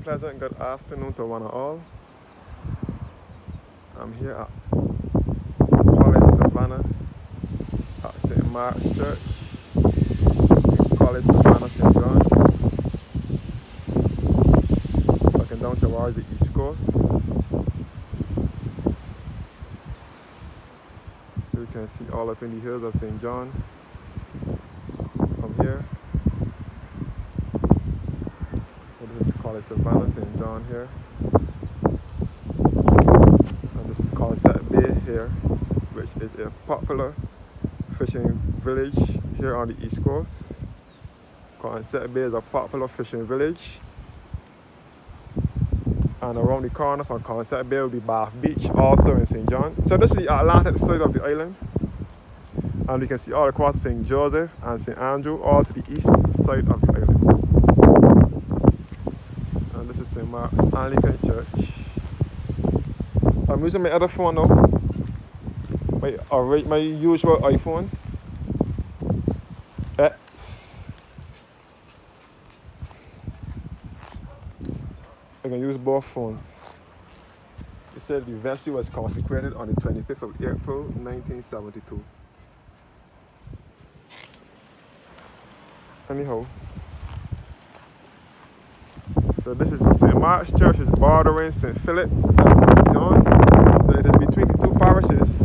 Pleasant good afternoon to one and all. I'm here at College Savannah at St. Mark's Church, College Savannah, St. John, looking down towards the East Coast. You can see all up in the hills of St. John from here. So this is College Savannah, St. John here. And this is Concept Bay here, which is a popular fishing village here on the East Coast. Concept Bay is a popular fishing village. And around the corner from Concept Bay will be Bath Beach, also in St. John. So this is the Atlantic side of the island. And you can see all across St. Joseph and St. Andrew, all to the east side of the island. And this is St. Mark's Anglican Church. I'm using my other phone now. My usual iPhone X. I can use both phones. It said the vessel was consecrated on the 25th of April, 1972. Anyhow, so this is St. Mark's Church, is bordering St. Philip and St. John. So it is between the two parishes.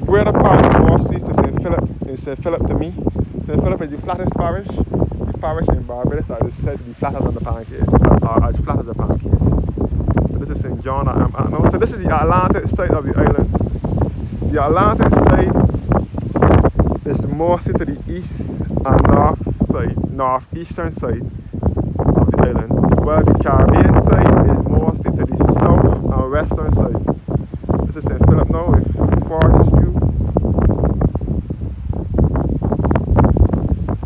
Greater parish northeast to St. Philip and St. Philip to me. St. Philip is the flattest parish. The parish in Barbados is said to be flatter than the pancake, or as flat as a pancake. So this is St. John I am at now. So this is the Atlantic side of the island. The Atlantic side is mostly to the east and northeastern side of the island, while the Caribbean side is mostly to the south and western side. This is St. Philip now with Fortescue.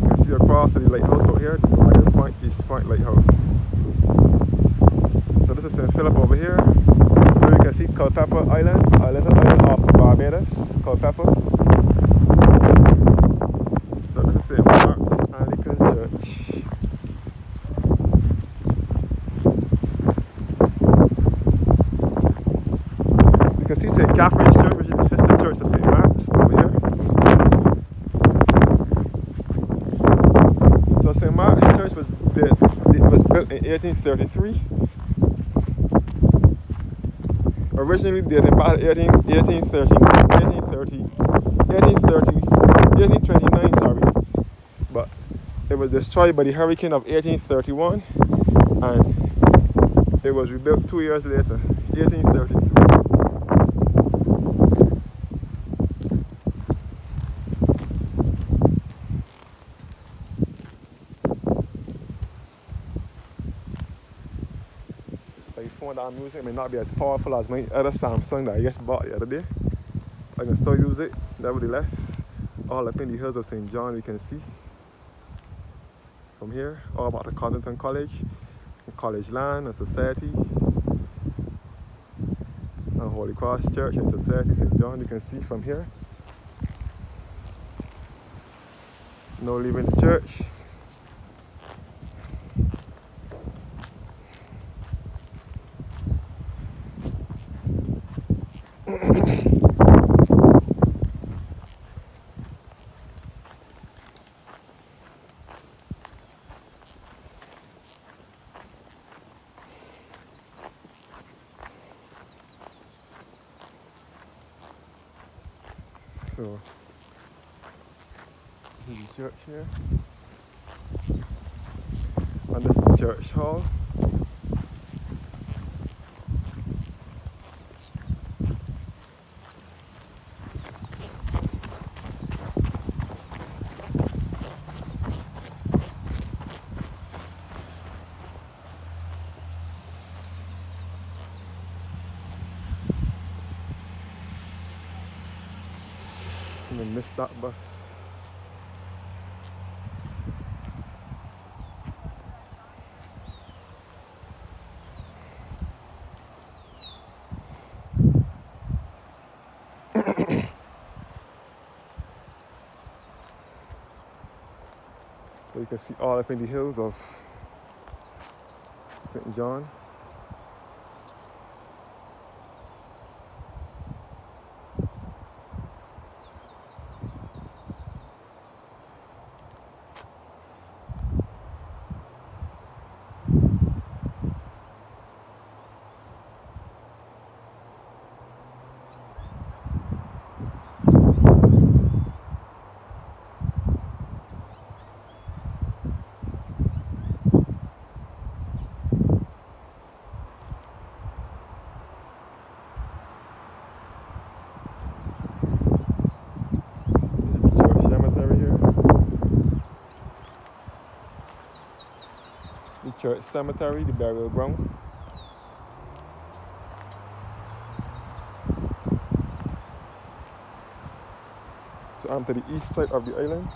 You can see across to the lighthouse out here, the Dragon Point, East Point Lighthouse. So this is St. Philip over here. Here you can see Culpeper Island, a little island off of Barbados, Culpeper. So this is St. Mark's Anglican Church. You can see St. Catherine's Church, which is the sister church to St. Mark's over here. So St. Mark's Church was built in 1833. Originally dated back to 1829, sorry. But it was destroyed by the hurricane of 1831, and it was rebuilt 2 years later, 1833. The phone that I'm using may not be as powerful as my other Samsung that I just bought the other day. I can still use it, nevertheless. All up in the hills of St. John, you can see from here, all about the Cottington College, College Land and Society, and Holy Cross Church and Society, St. John, you can see from here. No leaving the church. So, here's the church here. And this is the church hall. And then missed that bus. So you can see all up in the hills of St. John. Church cemetery here. The church cemetery, the burial ground. So I'm to the east side of the island.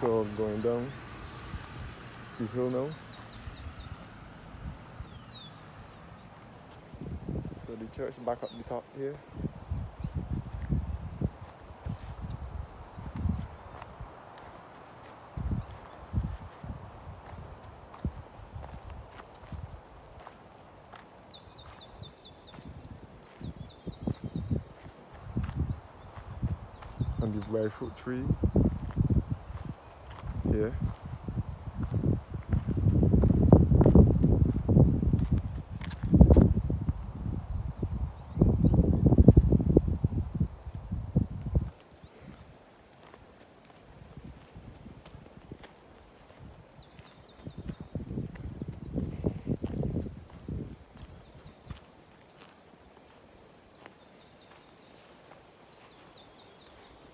So going down the hill now. So the church back up the top here. And this breadfruit tree here.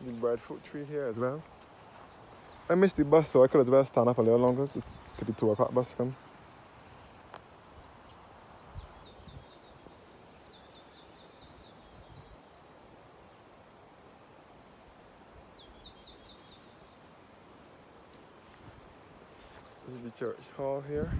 The breadfruit tree here as well. I missed the bus, so I could as well stand up a little longer till the 2 o'clock bus come. This is the church hall here.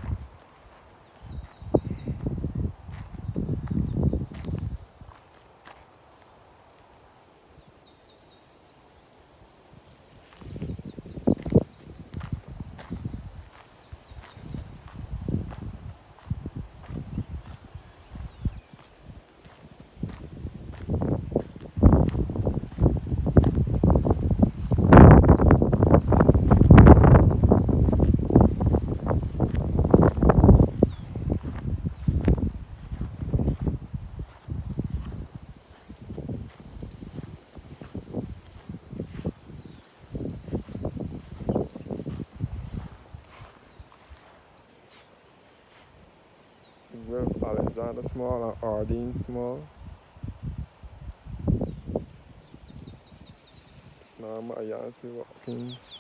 With Alexander Small and Ardeen Small. Now I'm at Yancey Watkins.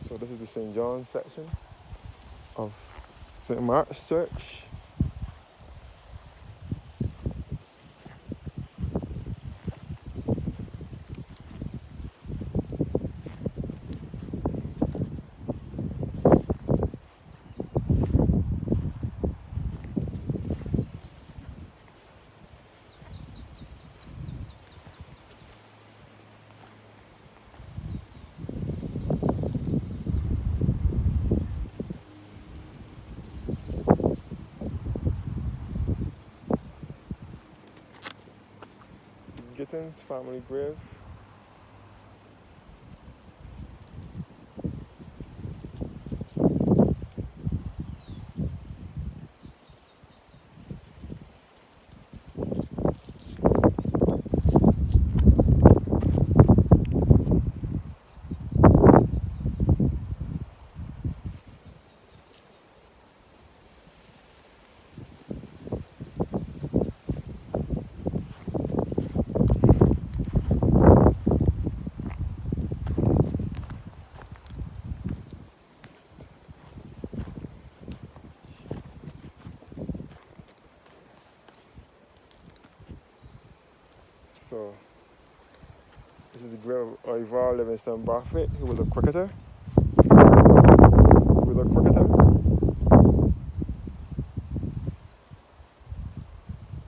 So this is the St. John section of St. Mark's Church. Wilson's family grave. So this is the grave of Ivar Livingston Barfoot, who was a cricketer.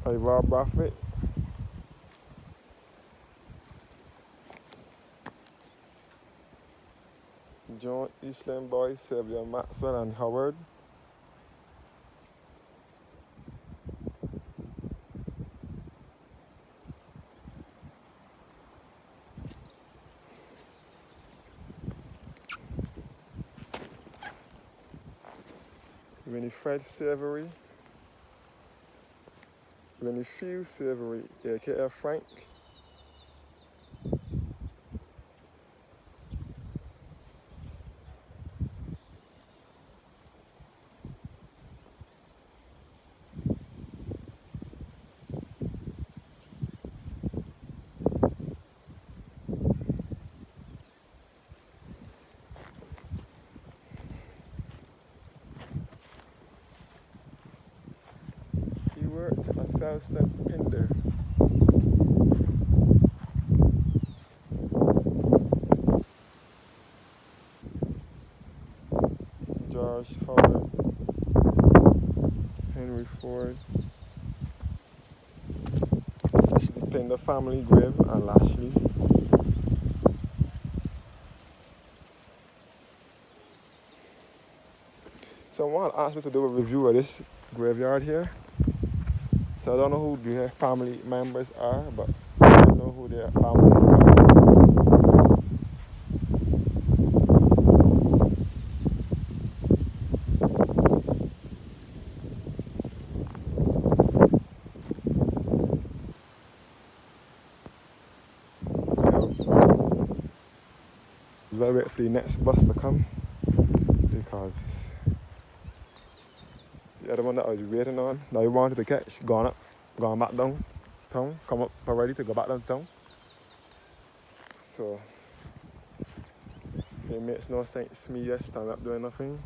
Ivar Barfoot. John Eastland Boy, Sylvia Maxwell, and Howard. Winifred Savory. Winfield Savory, aka Frank. He worked at Thelston Pinder. George Howard, Henry Ford. This is the Pinder family grave and Lashley. Someone asked me to do a review of this graveyard here. So I don't know who their family members are, but I don't know who their families are. We'll wait for the next bus to come because the other one that I was waiting on, that I wanted to catch, gone back down town, come up already to go back downtown. So it makes no sense me just stand up doing nothing.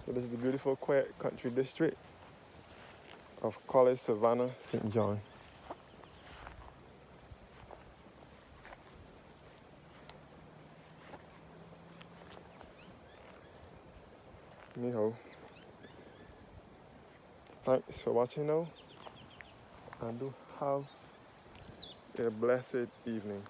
So this is the beautiful, quiet country district of College Savannah, St. John. Anyhow, thanks for watching now, and do have a blessed evening.